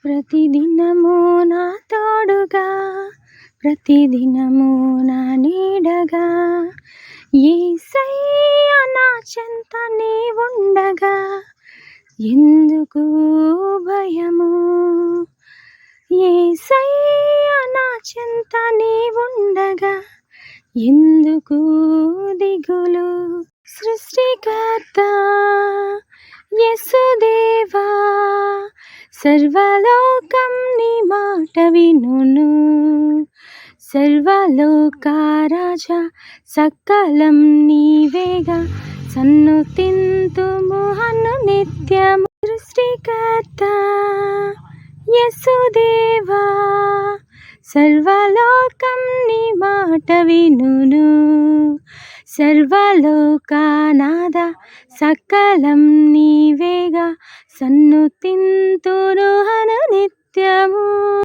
ప్రతిదినము నా తోడుగా, ప్రతిదినము నా నీడగా, యేసయ్య నా చెంత నీవుండగా ఎందుకు భయము? యేసయ్య నా చెంత నీవుండగా ఎందుకు దిగులు? సృష్టికర్త యేసుదేవా, సర్వలోకం నీ మాట వినును. సర్వలోక రాజా, సకలం నీవేగా, సన్నుతింతుము అనునిత్యము. సృష్టికర్త యేసుదేవా, సర్వలోకం నీ మాట వినును. సర్వలోకనాథ, సకలం నీవేగా, సన్నుతింతును